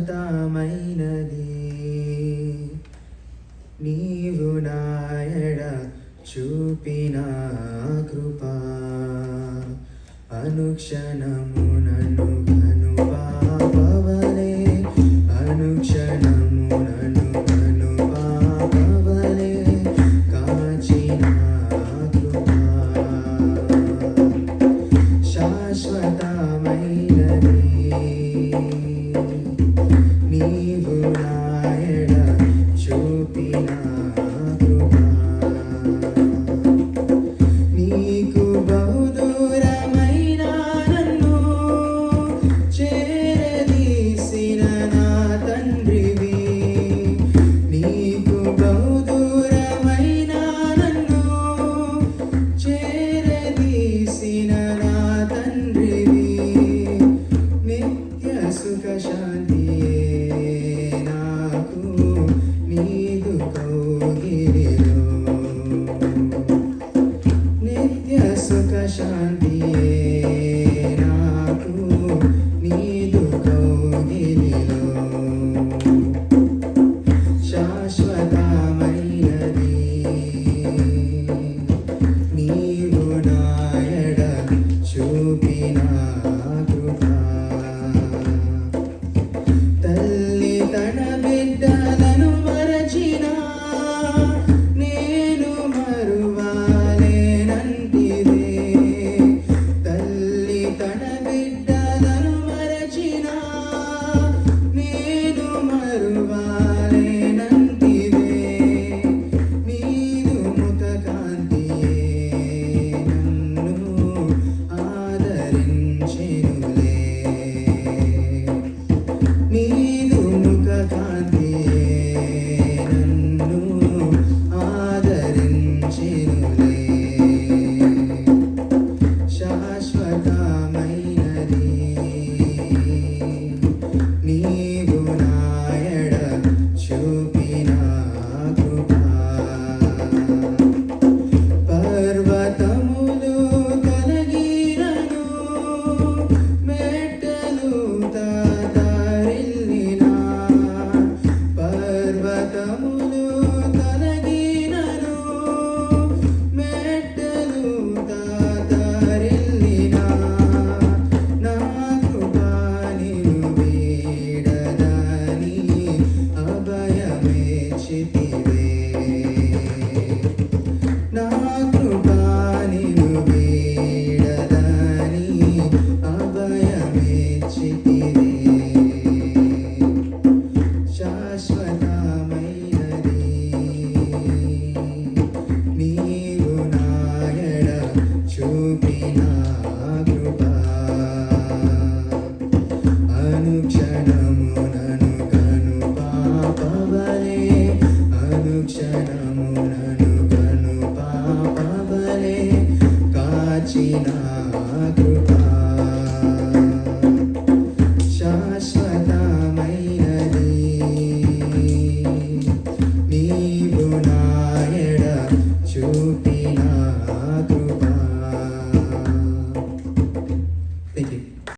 మైనది నీవు నాయడ చూపిన కృపా అనుక్షణము నన్ను కనుపాపవలే అనుక్షణము నన్ను కనుపాపవలే కాచిన కృపా శాశ్వతమైనది నీవు నాయడ చూపిన కృపా నీకు బహుదూరమైన నన్ను చేరదీసిన నా తండ్రివి నీకు బహుదూరమైన నన్ను చేరదీసిన నా తండ్రివి నిత్య సుఖ శాంతియే నాకు నీదు కౌగిలిలో నిత్య సుఖ శాంతియే నాకు నీదు కౌగిలిలో శాశ్వతమైనది నీవు నాయడ చూపిన కృపా తల్లి తన బిడ్డలను మరచిన నేను మరువాలేనంటిదే తల్లి తన బిడ్డలను మరచిన నేను మరువాలేనంటిదే నీదు ముఖకాంతియే నన్ను ఆదరించెనులే నీదు ముఖకాంతియే నన్ను ఆదరించెనులే శాశ్వతమైనది నీవు నాయడ చూపిన కృపా పర్వతములు తొలగినను మెట్టలు తరిల్లినా పర్వతములు తొలగినను మెట్టలు తరిల్లినా నా కృపా నిన్ను వీడదని అభయమిచ్చితివే నా కృపా నిన్ను వీడదని అభయమిచ్చితివే శాశ్వతమైనది నీవు నాయడ చూపిన కృపా అనుక్షణము నన్ను కనుపాపవలే అనుక్షణము నన్ను కనుపాపవలే కాచిన